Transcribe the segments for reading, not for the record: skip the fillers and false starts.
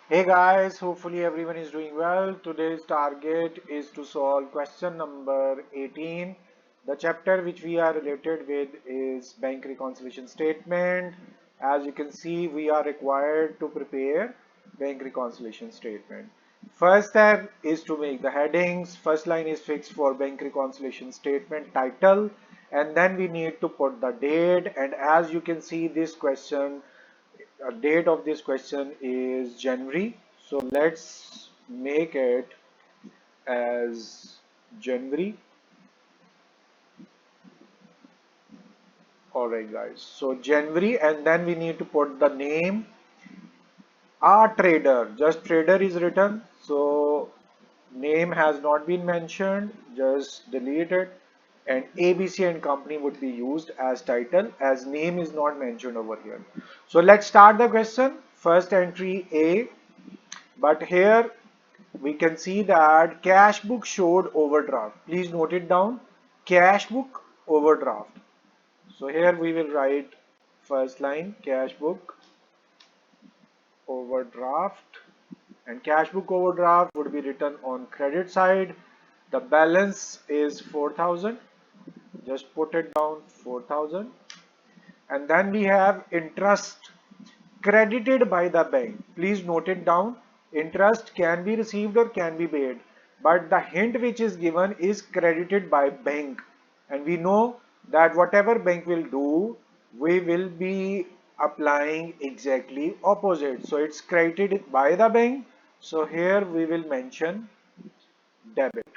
Hey guys, hopefully everyone is doing well. Today's target is to solve question number 18. The chapter which we are related with is bank reconciliation statement. As you can see, we are required to prepare bank reconciliation statement. First step is to make the headings. First line is fixed for bank reconciliation statement title, and then we need to put the date. And as you can see, this question date of this question is January. So let's make it as January. Alright guys, so January, and then we need to put the name. Our trader, just trader is written, so name has not been mentioned, just delete it. And ABC and company would be used as title, as name is not mentioned over here. So let's start the question. First entry A, but here we can see that cash book showed overdraft. Please note it down. Cash book overdraft. So here we will write first line cash book overdraft, and cash book overdraft would be written on credit side. The balance is 4,000. Just put it down 4,000. And then we have interest credited by the bank. Please note it down. Interest can be received or can be paid, but the hint which is given is credited by bank, and we know that whatever bank will do, we will be applying exactly opposite. So it's credited by the bank, so here we will mention debit,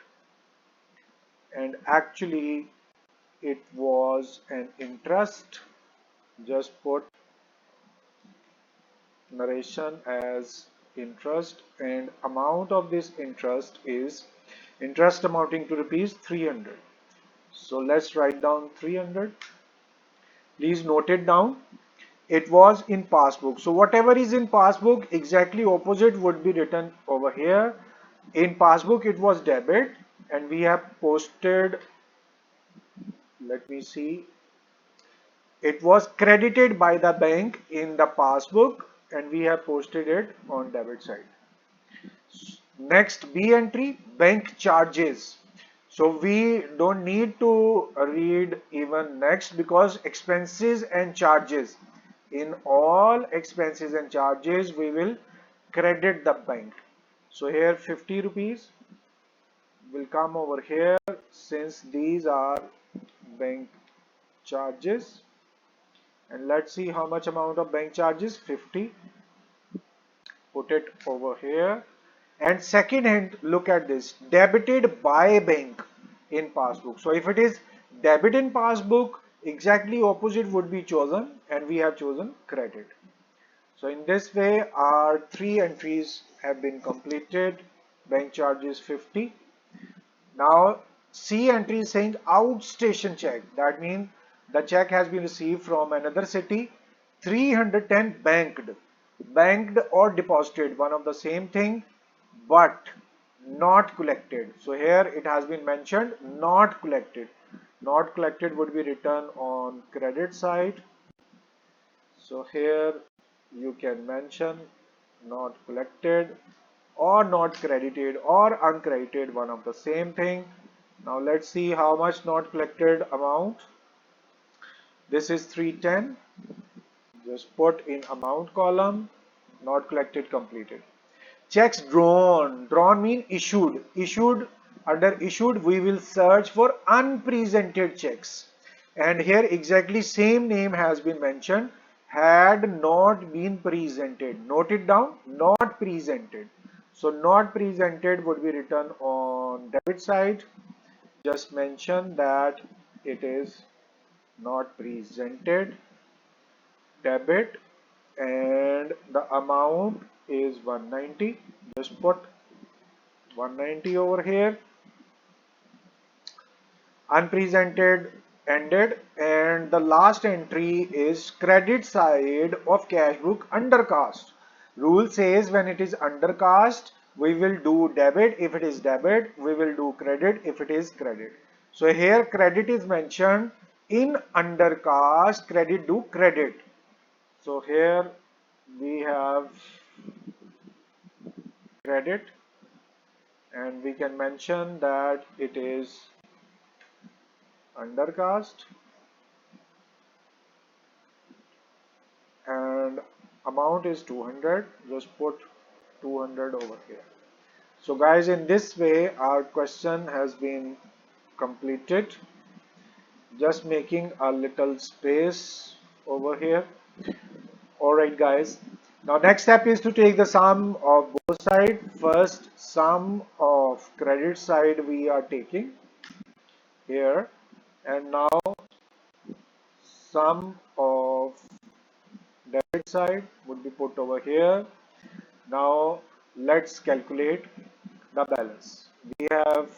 and actually it was an interest. Just put narration as interest, and amount of this interest is interest amounting to rupees 300. So let's write down 300. Please note it down. It was in passbook, so whatever is in passbook, exactly opposite would be written over here. In passbook it was debit, and we have posted, let me see, it was credited by the bank in the passbook, and we have posted it on debit side. Next, B entry, bank charges. So we don't need to read even next, because expenses and charges, in all expenses and charges we will credit the bank. So here 50 rupees will come over here, since these are bank charges. And let's see how much amount of bank charges, 50. Put it over here. And second hint, look at this, debited by bank in passbook. So if it is debit in passbook, exactly opposite would be chosen, and we have chosen credit. So in this way our three entries have been completed. Bank charges 50. Now C entry is saying outstation check. That means the check has been received from another city. 310 banked. Banked or deposited, one of the same thing, but not collected. So here it has been mentioned not collected. Not collected would be written on credit side. So here you can mention not collected or not credited or uncredited, one of the same thing. Now let's see how much not collected amount. This is 310. Just put in amount column, not collected, completed. Checks drawn. Drawn mean issued. Issued, under issued we will search for unpresented checks. And here exactly same name has been mentioned, had not been presented. Note it down, not presented. So not presented would be written on debit side. Just mention that it is not presented, debit, and the amount is 190. Just put 190 over here. Unpresented ended, and the last entry is credit side of cash book undercast. Rule says when it is undercast we will do debit. If it is debit we will do credit if it is credit. So here credit is mentioned. In undercast credit do credit. So here we have credit, and we can mention that it is undercast and amount is 200. Just put 200 over here. So guys, in this way our question has been completed. Just making a little space over here. Alright guys, now next step is to take the sum of both sides. First, sum of credit side we are taking here, and now sum of debit side would be put over here. Now let's calculate the balance. We have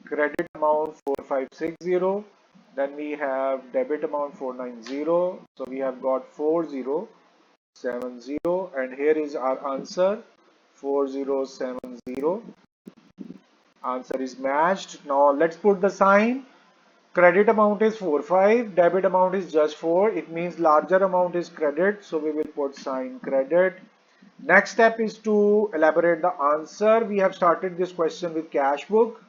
credit amount 4560, then we have debit amount 490, so we have got 4070, and here is our answer 4070. Answer is matched. Now let's put the sign. Credit amount is 45, debit amount is just 4. It means larger amount is credit, so we will put sign credit. Next step is to elaborate the answer. We have started this question with cash book,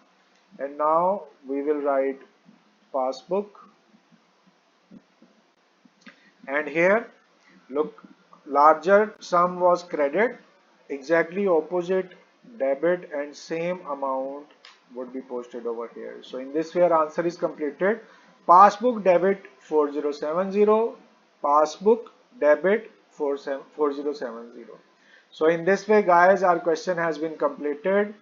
and now we will write passbook. And here, look, larger sum was credit, exactly opposite debit, and same amount would be posted over here. So in this way our answer is completed. Passbook debit 4070, passbook debit 4070. So in this way guys, our question has been completed.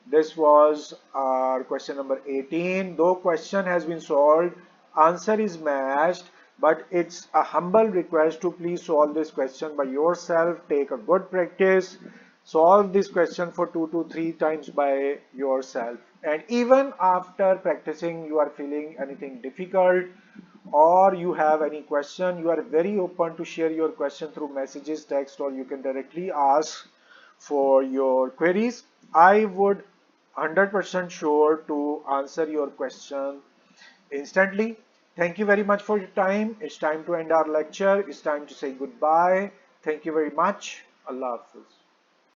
This was our question number 18. Though question has been solved, answer is matched, but it's a humble request to please solve this question by yourself. Take a good practice. Solve this question for 2 to 3 times by yourself. And even after practicing, you are feeling anything difficult or you have any question, you are very open to share your question through messages, text, or you can directly ask for your queries. I would 100% sure to answer your question instantly. Thank you very much for your time. It's time to end our lecture. It's time to say goodbye. Thank you very much. Allah Hafiz.